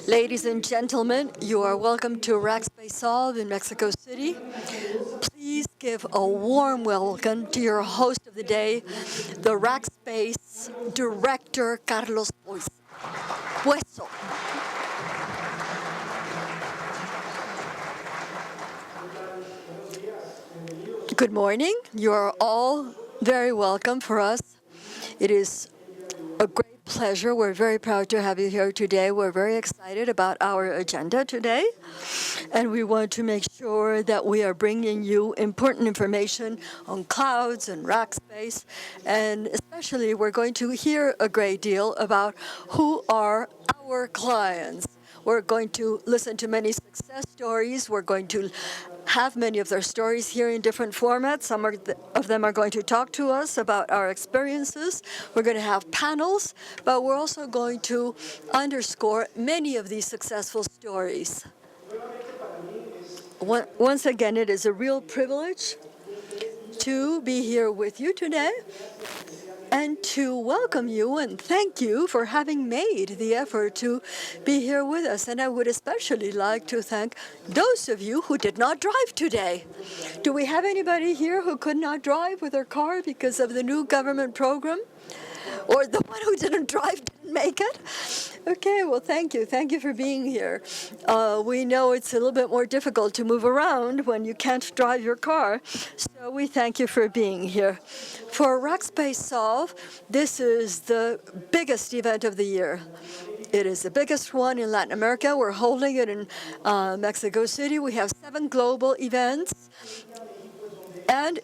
Ladies and gentlemen, you are welcome to Rackspace Solve in Mexico City. Please give a warm welcome to your host of the day, the Rackspace Director, Carlos Pueso. Good morning. You are all very welcome for us. It is a great pleasure. We're very proud to have you here today. We're very excited about our agenda today, and we want to make sure that we are bringing you important information on clouds and Rackspace, and especially we're going to hear a great deal about who are our clients. We're going to listen to many success stories. We're going to have many of their stories here in different formats. Some of them are going to talk to us about our experiences. We're going to have panels, but we're also going to underscore many of these successful stories. Once again, it is a real privilege to be here with you today and to welcome you and thank you for having made the effort to be here with us. And I would especially like to thank those of you who did not drive today. Do we have anybody here who could not drive with their car because of the new government program? Or the one who didn't drive didn't make it? Okay, well, thank you. Thank you for being here. We know it's a little bit more difficult to move around when you can't drive your car, so we thank you for being here. For Rackspace Solve, this is the biggest event of the year. It is the biggest one in Latin America. We're holding it in Mexico City. We have 7 global events. And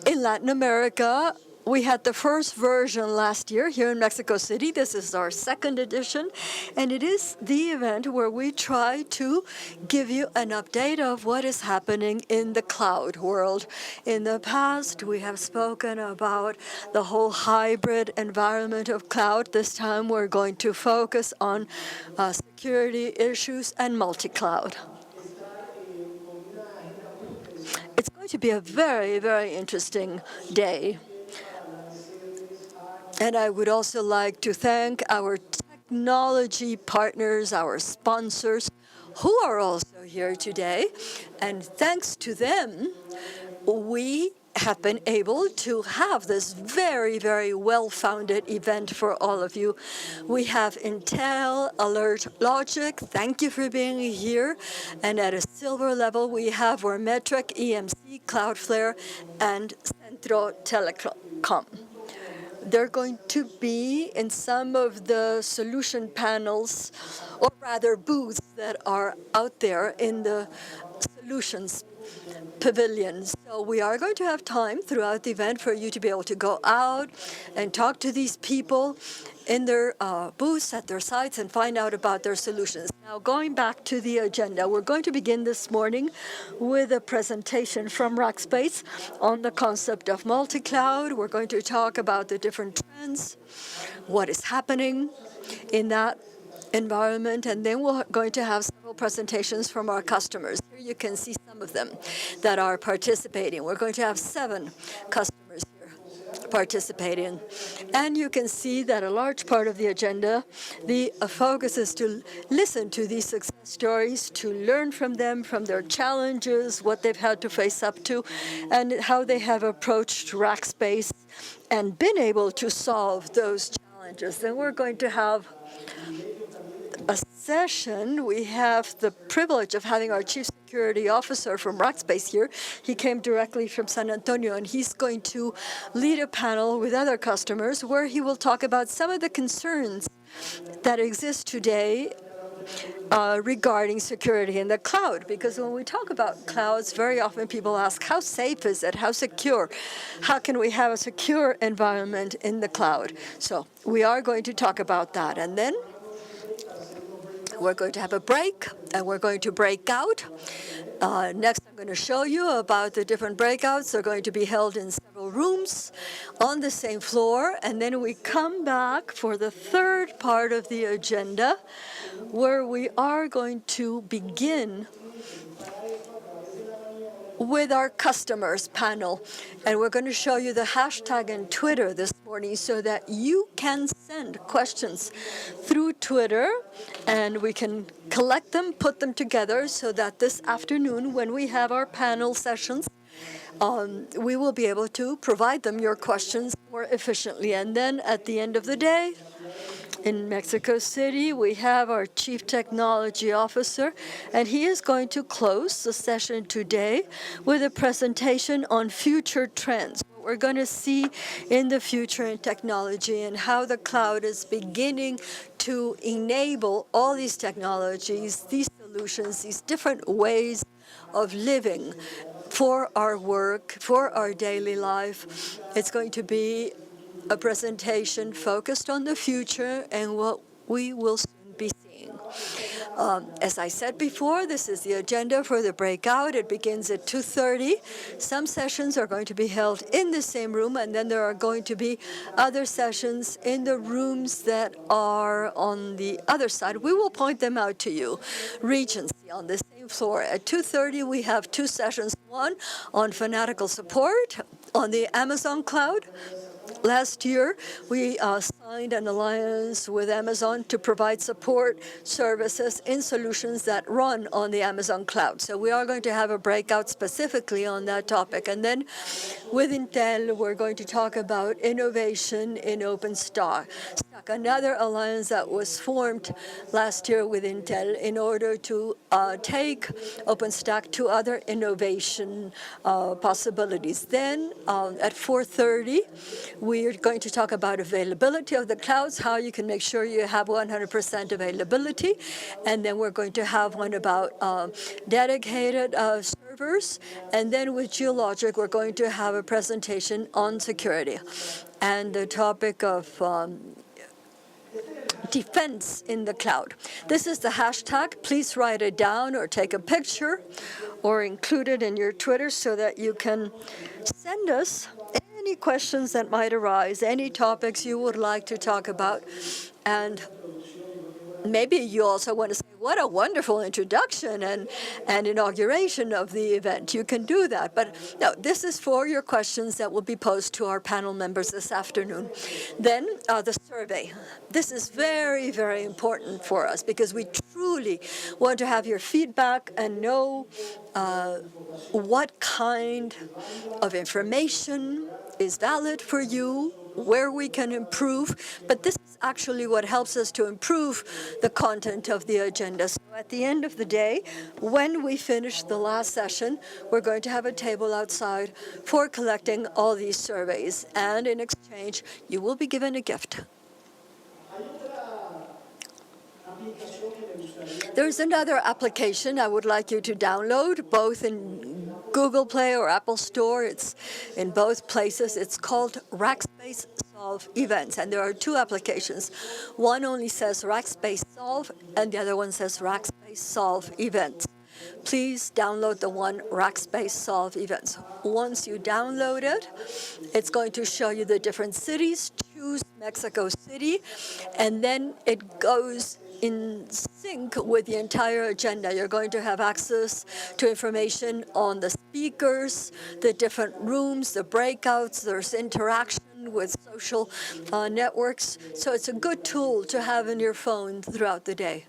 in Latin America, we had the first version last year here in Mexico City. This is our second edition, and it is the event where we try to give you an update of what is happening in the cloud world. In the past, we have spoken about the whole hybrid environment of cloud. This time, we're going to focus on security issues and multi-cloud. It's going to be a very, very interesting day. And I would also like to thank our technology partners, our sponsors, who are also here today. And thanks to them, we have been able to have this very, very well-founded event for all of you. We have Intel, Alert Logic, thank you for being here. And at a silver level, we have Vormetric, EMC, Cloudflare, and Centro Telecom. They're going to be in some of the solution panels, or rather booths that are out there in the solutions pavilion. So we are going to have time throughout the event for you to be able to go out and talk to these people in their booths at their sites and find out about their solutions. Now, going back to the agenda, we're going to begin this morning with a presentation from Rackspace on the concept of multi-cloud. We're going to talk about the different trends, what is happening in that environment, and then we're going to have several presentations from our customers. Here you can see some of them that are participating. We're going to have 7 customers here participating. And you can see that a large part of the agenda, the focus is to listen to these success stories, to learn from them, from their challenges, what they've had to face up to, and how they have approached Rackspace and been able to solve those challenges. Then we're going to have a session. We have the privilege of having our Chief Security Officer from Rackspace here. He came directly from San Antonio, and he's going to lead a panel with other customers where he will talk about some of the concerns that exist today regarding security in the cloud. Because when we talk about clouds, very often people ask, how safe is it? How secure? How can we have a secure environment in the cloud? So we are going to talk about that. And then we're going to have a break, and we're going to break out. Next, I'm going to show you about the different breakouts. They're going to be held in several rooms on the same floor. And then we come back for the third part of the agenda, where we are going to begin with our customers panel. And we're going to show you the hashtag in Twitter this morning so that you can send questions through Twitter and we can collect them, put them together so that this afternoon when we have our panel sessions, we will be able to provide them your questions more efficiently. And then at the end of the day, in Mexico City, we have our Chief Technology Officer, and he is going to close the session today with a presentation on future trends. What we're going to see in the future in technology and how the cloud is beginning to enable all these technologies, these solutions, these different ways of living for our work, for our daily life. It's going to be a presentation focused on the future and what we will soon be seeing. As I said before, this is the agenda for the breakout. It begins at 2:30. Some sessions are going to be held in the same room, and then there are going to be other sessions in the rooms that are on the other side. We will point them out to you. Regency on the same floor. At 2:30, we have two sessions, one on fanatical support on the Amazon cloud. Last year, we signed an alliance with Amazon to provide support services in solutions that run on the Amazon cloud. So we are going to have a breakout specifically on that topic. And then with Intel, we're going to talk about innovation in OpenStack, another alliance that was formed last year with Intel in order to take OpenStack to other innovation possibilities. Then at 4:30, we are going to talk about availability of the clouds, how you can make sure you have 100% availability. And then we're going to have one about dedicated servers. And then with Geologic, we're going to have a presentation on security. And the topic of defense in the cloud. This is the hashtag. Please write it down or take a picture or include it in your Twitter so that you can send us any questions that might arise, any topics you would like to talk about. And maybe you also want to say, what a wonderful introduction and inauguration of the event. You can do that. But no, this is for your questions that will be posed to our panel members this afternoon. Then the survey. This is very, very important for us because we truly want to have your feedback and know what kind of information is valid for you, where we can improve, but this is actually what helps us to improve the content of the agenda. So at the end of the day, when we finish the last session, we're going to have a table outside for collecting all these surveys, and in exchange, you will be given a gift. There's another application I would like you to download, both in Google Play or Apple Store. It's in both places. It's called Rackspace Solve Events, and there are two applications. One only says Rackspace Solve, and the other one says Rackspace Solve Events. Please download the one Rackspace Solve Events. Once you download it, it's going to show you the different cities. Choose Mexico City, and then it goes in sync with the entire agenda. You're going to have access to information on the speakers, the different rooms, the breakouts. There's interaction with social networks. So it's a good tool to have in your phone throughout the day.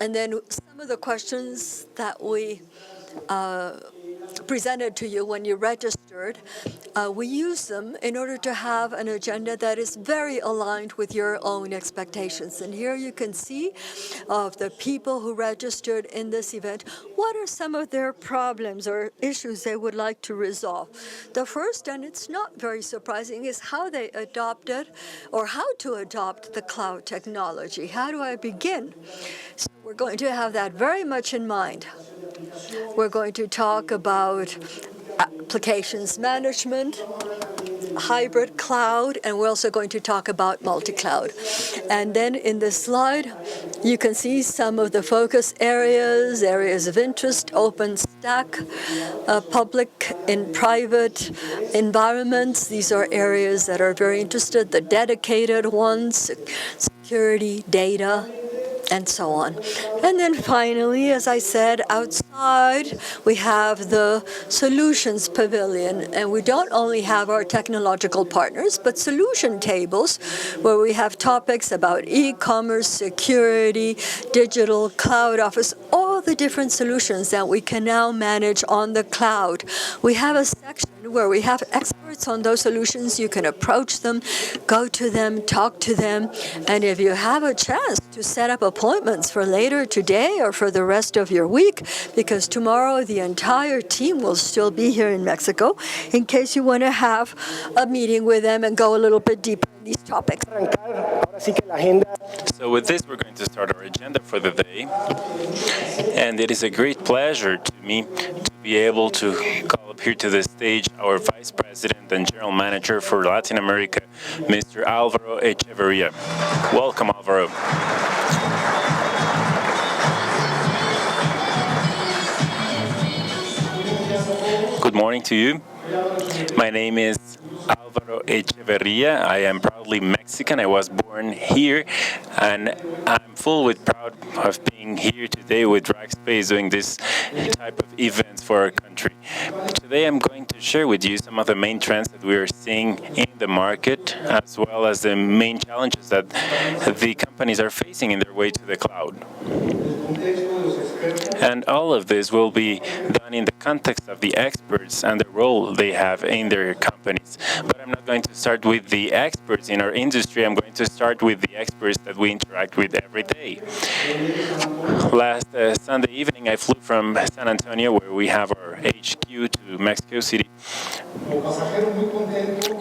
And then some of the questions that we presented to you when you registered, we use them in order to have an agenda that is very aligned with your own expectations. And here you can see of the people who registered in this event, what are some of their problems or issues they would like to resolve. The first, and it's not very surprising, is how they adopted or how to adopt the cloud technology. How do I begin? So we're going to have that very much in mind. We're going to talk about applications management, hybrid cloud, and we're also going to talk about multi-cloud. And then in this slide, you can see some of the focus areas, areas of interest, OpenStack, public and private environments. These are areas that are very interested, the dedicated ones, security, data, and so on. And then finally, as I said, outside we have the Solutions Pavilion, and we don't only have our technological partners, but solution tables where we have topics about e-commerce, security, digital, cloud office, all the different solutions that we can now manage on the cloud. We have a section where we have experts on those solutions. You can approach them, go to them, talk to them, and if you have a chance to set up appointments for later today or for the rest of your week, because tomorrow the entire team will still be here in Mexico, in case you want to have a meeting with them and go a little bit deeper in these topics. So with this, we're going to start our agenda for the day, and it is a great pleasure to me to be able to call up here to the stage our Vice President and General Manager for Latin America, Mr. Alvaro Echeverria. Welcome, Alvaro. Good morning to you. My name is Alvaro Echeverria. I am proudly Mexican. I was born here, and I'm full with proud of being here today with Rackspace doing this type of events for our country. Today I'm going to share with you some of the main trends that we are seeing in the market, as well as the main challenges that the companies are facing in their way to the cloud. And all of this will be done in the context of the experts and the role they have in their companies. But I'm not going to start with the experts in our industry. I'm going to start with the experts that we interact with every day. Last Sunday evening, I flew from San Antonio, where we have our HQ, to Mexico City.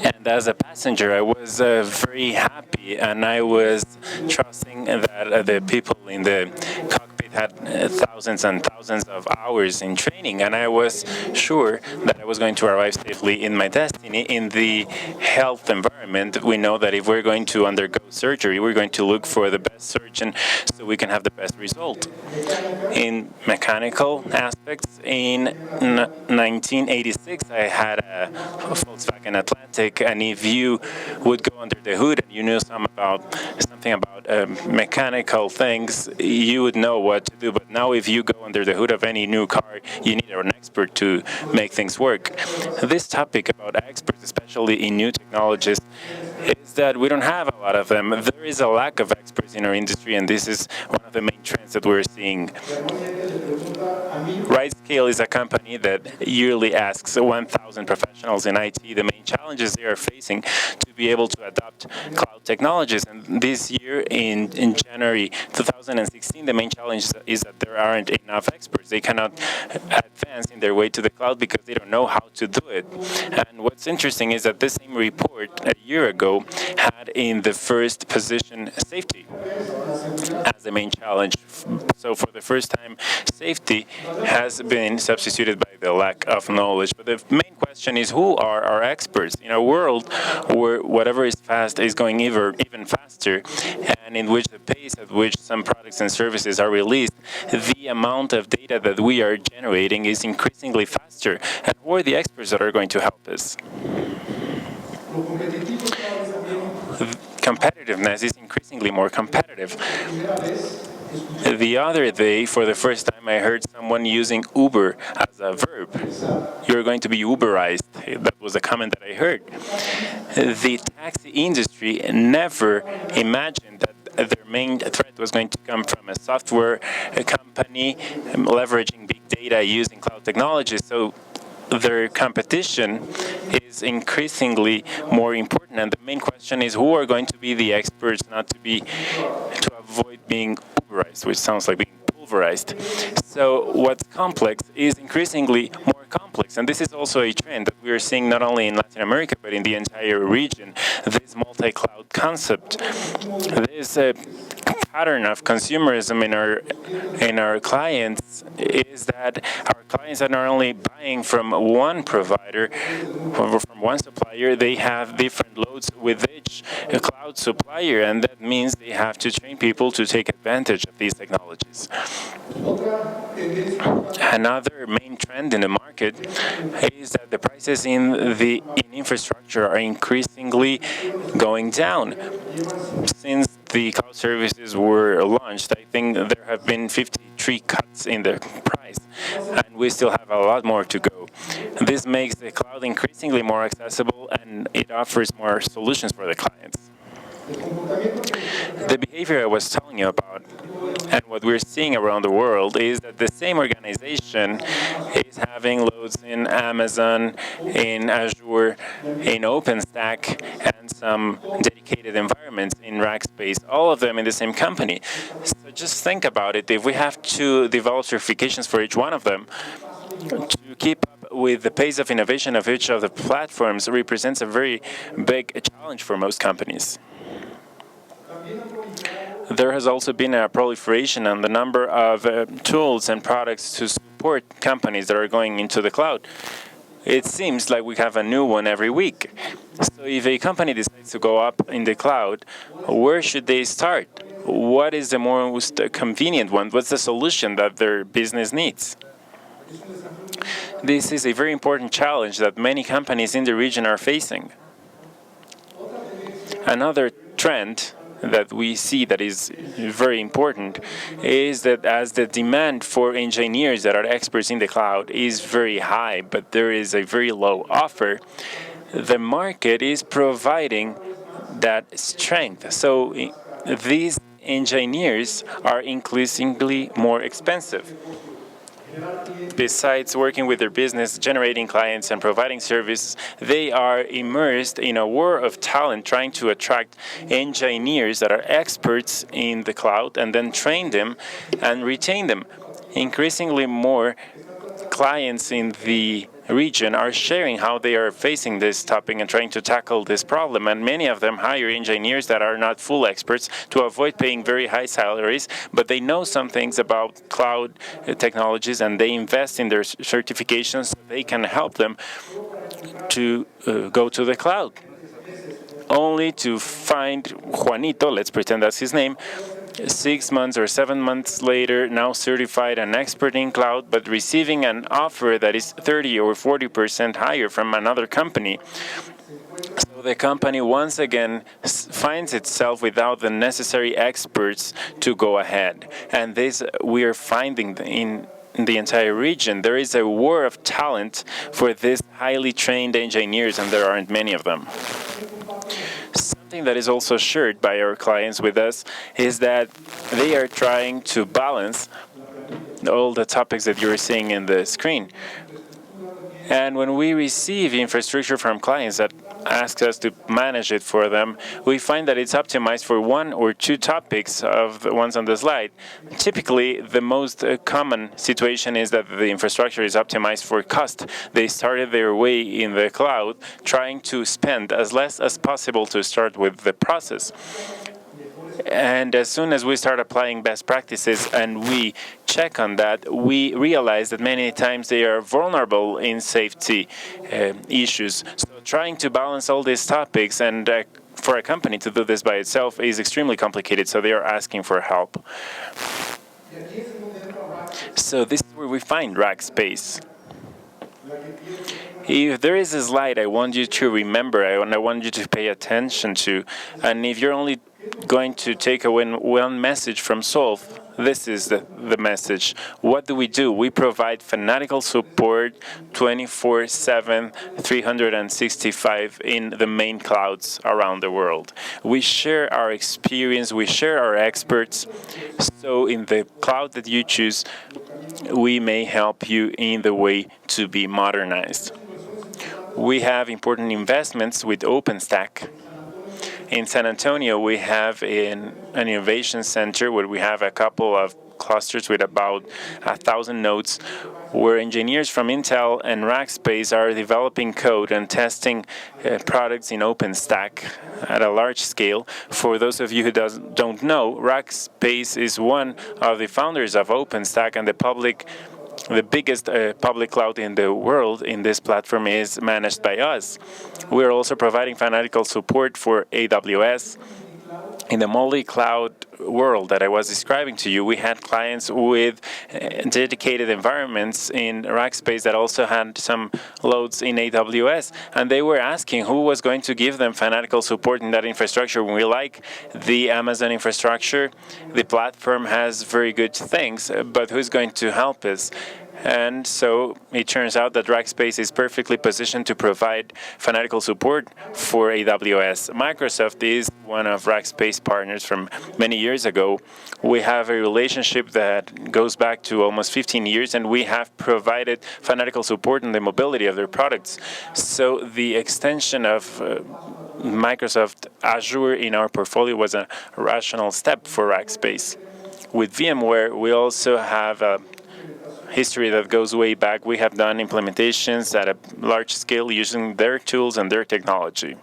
And as a passenger, I was very happy, and I was trusting that the people in the cockpit had thousands and thousands of hours in training, and I was sure that I was going to arrive safely in my destiny. In the health environment, we know that if we're going to undergo surgery, we're going to look for the best surgeon so we can have the best result. In mechanical aspects, in 1986, I had a Volkswagen Atlantic, and if you would go under the hood and you knew something about mechanical things, you would know what to do. But now if you go under the hood of any new car, you need an expert to make things work. This topic about experts, especially in new technologies, is that we don't have a lot of them. There is a lack of experts in our industry, and this is one of the main trends that we're seeing. RightScale is a company that yearly asks 1,000 professionals in IT the main challenges they are facing to be able to adopt cloud technologies. And this year, in January 2016, the main challenge is that there aren't enough experts. They cannot advance in their way to the cloud because they don't know how to do it. And what's interesting is that this same report a year ago had in the first position safety as the main challenge. So for the first time, safety has been substituted by the lack of knowledge. But the main question is, who are our experts? In a world where whatever is fast is going even faster, and in which the pace at which some products and services are released, the amount of data that we are generating is increasingly faster. And who are the experts that are going to help us? Competitiveness is increasingly more competitive. The other day, for the first time, I heard someone using Uber as a verb. You're going to be Uberized. That was a comment that I heard. The taxi industry never imagined that their main threat was going to come from a software company leveraging big data using cloud technologies. So their competition is increasingly more important, and the main question is, who are going to be the experts to avoid being Uberized, which sounds like being pulverized. So what's complex is increasingly more complex, and this is also a trend that we are seeing not only in Latin America but in the entire region. This multi-cloud concept, this pattern of consumerism in our clients is that our clients are not only buying from one provider or from one supplier, they have different loads with each cloud supplier, and that means they have to train people to take advantage of these technologies. Another main trend in the market is that the prices in infrastructure are increasingly going down. Since the cloud services were launched, I think there have been 53 cuts in the price, and we still have a lot more to go. This makes the cloud increasingly more accessible, and it offers more solutions for the clients. The behavior I was telling you about and what we're seeing around the world is that the same organization is having loads in Amazon, in Azure, in OpenStack, and some dedicated environments in Rackspace, all of them in the same company. So just think about it. If we have to develop certifications for each one of them, to keep up with the pace of innovation of each of the platforms represents a very big challenge for most companies. There has also been a proliferation on the number of tools and products to support companies that are going into the cloud. It seems like we have a new one every week. So if a company decides to go up in the cloud, where should they start? What is the most convenient one? What's the solution that their business needs? This is a very important challenge that many companies in the region are facing. Another trend that we see that is very important is that as the demand for engineers that are experts in the cloud is very high, but there is a very low offer, the market is providing that strength. So these engineers are increasingly more expensive. Besides working with their business, generating clients, and providing services, they are immersed in a war of talent trying to attract engineers that are experts in the cloud and then train them and retain them. Increasingly more clients in the region are sharing how they are facing this topic and trying to tackle this problem, and many of them hire engineers that are not full experts to avoid paying very high salaries, but they know some things about cloud technologies and they invest in their certifications so they can help them to go to the cloud. Only to find Juanito, let's pretend that's his name, 6 months or 7 months later, now certified and expert in cloud, but receiving an offer that is 30 or 40% higher from another company. So the company once again finds itself without the necessary experts to go ahead. And this we are finding in the entire region. There is a war of talent for these highly trained engineers, and there aren't many of them. Something that is also shared by our clients with us is that they are trying to balance all the topics that you're seeing in the screen. And when we receive infrastructure from clients that ask us to manage it for them, we find that it's optimized for one or two topics of the ones on the slide. Typically, the most common situation is that the infrastructure is optimized for cost. They started their way in the cloud trying to spend as less as possible to start with the process. And as soon as we start applying best practices and we check on that, we realize that many times they are vulnerable in safety issues. So trying to balance all these topics and for a company to do this by itself is extremely complicated, so they are asking for help. So this is where we find Rackspace. If there is a slide I want you to remember, I want you to pay attention to, and if you're only going to take away one message from Solve, this is the message. What do? We provide fanatical support 24/7, 365 in the main clouds around the world. We share our experience, we share our experts, so in the cloud that you choose, we may help you in the way to be modernized. We have important investments with OpenStack. In San Antonio, we have an innovation center where we have a couple of clusters with about 1,000 nodes, where engineers from Intel and Rackspace are developing code and testing products in OpenStack at a large scale. For those of you who don't know, Rackspace is one of the founders of OpenStack, and the biggest public cloud in the world in this platform is managed by us. We're also providing fanatical support for AWS, in the multi-cloud world that I was describing to you, we had clients with dedicated environments in Rackspace that also had some loads in AWS, and they were asking who was going to give them fanatical support in that infrastructure. When we like the Amazon infrastructure, the platform has very good things, but who's going to help us? And so it turns out that Rackspace is perfectly positioned to provide fanatical support for AWS. Microsoft is one of Rackspace partners from many years ago. We have a relationship that goes back to almost 15 years, and we have provided fanatical support in the mobility of their products. So the extension of Microsoft Azure in our portfolio was a rational step for Rackspace. With VMware, we also have a history that goes way back. We have done implementations at a large scale using their tools and their technology.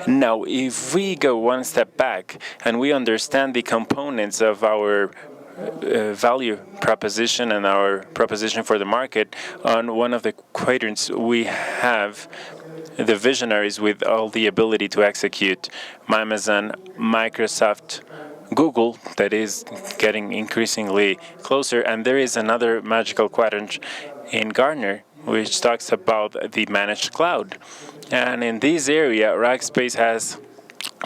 Now, if we go one step back and we understand the components of our value proposition and our proposition for the market, on one of the quadrants we have the visionaries with all the ability to execute. Amazon, Microsoft, Google, that is getting increasingly closer, and there is another magical quadrant in Gartner which talks about the managed cloud. And in this area, Rackspace has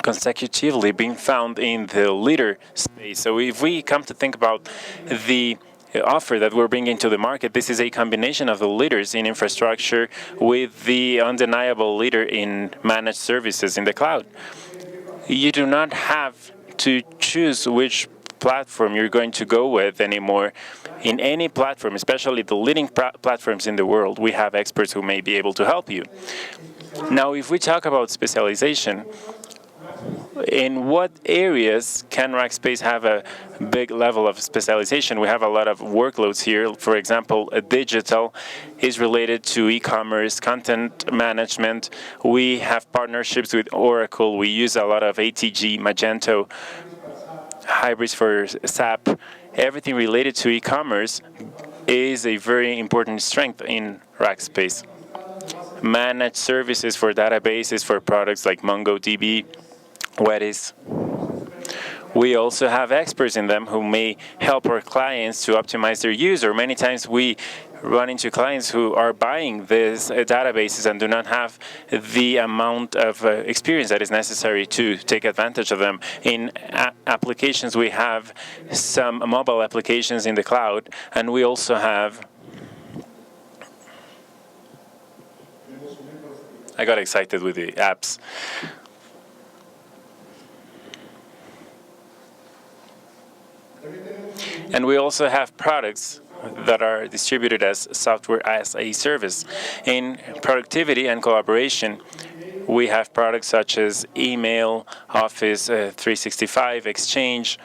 consecutively been found in the leader space. So if we come to think about the offer that we're bringing to the market, this is a combination of the leaders in infrastructure with the undeniable leader in managed services in the cloud. You do not have to choose which platform you're going to go with anymore. In any platform, especially the leading platforms in the world, we have experts who may be able to help you. Now, if we talk about specialization, in what areas can Rackspace have a big level of specialization? We have a lot of workloads here. For example, digital is related to e-commerce, content management. We have partnerships with Oracle. We use a lot of ATG, Magento, hybrids for SAP. Everything related to e-commerce is a very important strength in Rackspace. Managed services for databases for products like MongoDB, Redis. We also have experts in them who may help our clients to optimize their use, or many times we run into clients who are buying these databases and do not have the amount of experience that is necessary to take advantage of them. In applications, we have some mobile applications in the cloud, and we also have I got excited with the apps. And we also have products that are distributed as software as a service. In productivity and collaboration, we have products such as email, Office 365, Exchange.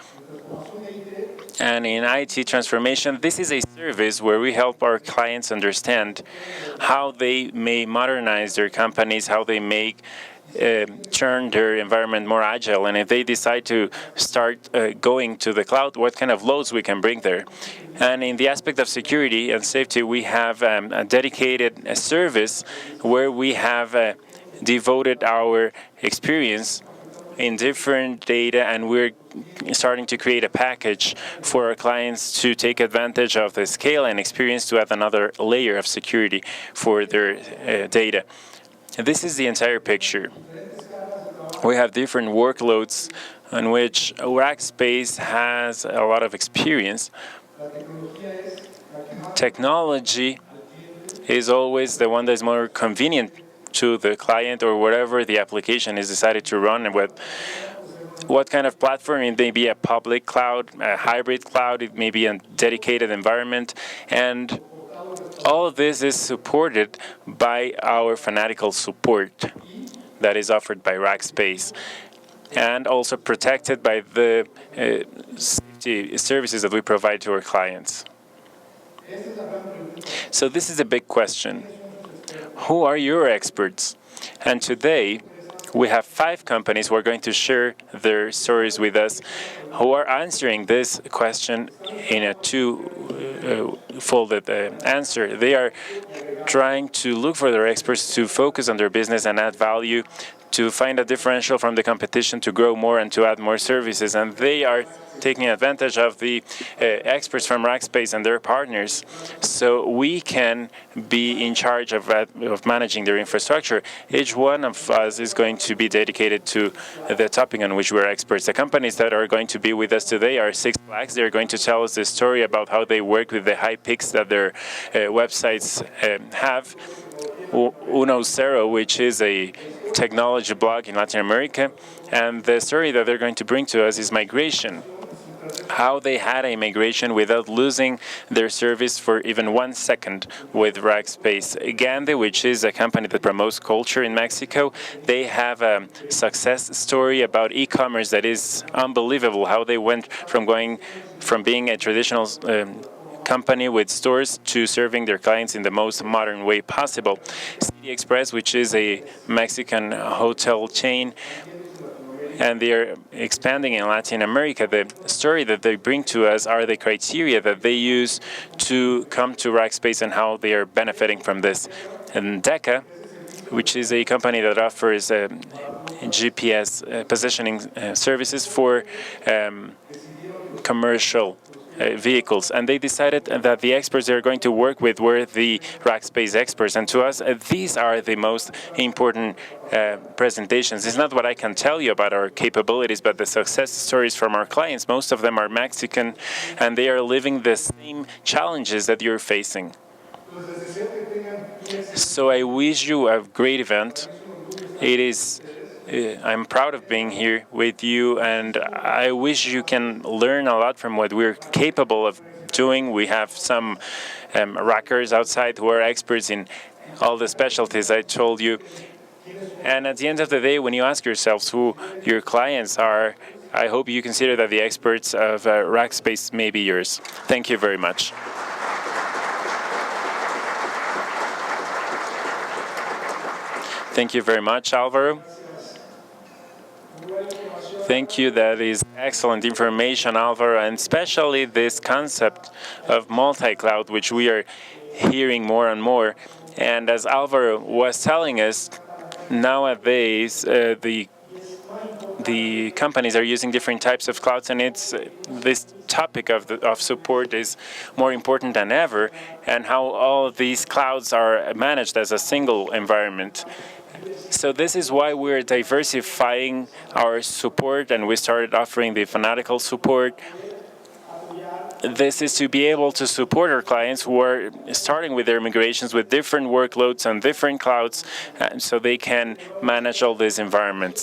And in IT transformation, this is a service where we help our clients understand how they may modernize their companies, how they make turn their environment more agile, and if they decide to start going to the cloud, what kind of loads we can bring there. And in the aspect of security and safety, we have a dedicated service where we have devoted our experience in different data, and we're starting to create a package for our clients to take advantage of the scale and experience to add another layer of security for their data. This is the entire picture. We have different workloads on which Rackspace has a lot of experience. Technology is always the one that's more convenient to the client or whatever the application is decided to run, and what kind of platform. It may be a public cloud, a hybrid cloud, it may be a dedicated environment, and all of this is supported by our fanatical support that is offered by Rackspace, and also protected by the safety services that we provide to our clients. So this is a big question. Who are your experts? And today, we have 5 companies who are going to share their stories with us, who are answering this question in a two-folded answer. They are trying to look for their experts to focus on their business and add value to find a differential from the competition, to grow more and to add more services. And they are taking advantage of the experts from Rackspace and their partners, so we can be in charge of managing their infrastructure. Each one of us is going to be dedicated to the topic on which we're experts. The companies that are going to be with us today are Six Flags. They're going to tell us the story about how they work with the high peaks that their websites have. Uno Zero, which is a technology blog in Latin America, and the story that they're going to bring to us is migration. How they had a migration without losing their service for even 1 second with Rackspace. Gande, which is a company that promotes culture in Mexico, they have a success story about e-commerce that is unbelievable. How they went from being a traditional company with stores to serving their clients in the most modern way possible. City Express, which is a Mexican hotel chain, and they are expanding in Latin America. The story that they bring to us are the criteria that they use to come to Rackspace and how they are benefiting from this. And Deca, which is a company that offers GPS positioning services for commercial vehicles, and they decided that the experts they're going to work with were the Rackspace experts. And to us, these are the most important presentations. It's not what I can tell you about our capabilities, but the success stories from our clients. Most of them are Mexican, and they are living the same challenges that you're facing. So I wish you a great event. I'm proud of being here with you, and I wish you can learn a lot from what we're capable of doing. We have some rackers outside who are experts in all the specialties I told you. And at the end of the day, when you ask yourselves who your clients are, I hope you consider that the experts of Rackspace may be yours. Thank you very much. Thank you very much, Alvaro. Thank you. That is excellent information, Alvaro, and especially this concept of multi-cloud, which we are hearing more and more. And as Alvaro was telling us, nowadays the companies are using different types of clouds, and this topic of support is more important than ever, and how all of these clouds are managed as a single environment. So this is why we're diversifying our support, and we started offering the fanatical support. This is to be able to support our clients who are starting with their migrations with different workloads on different clouds, so they can manage all these environments.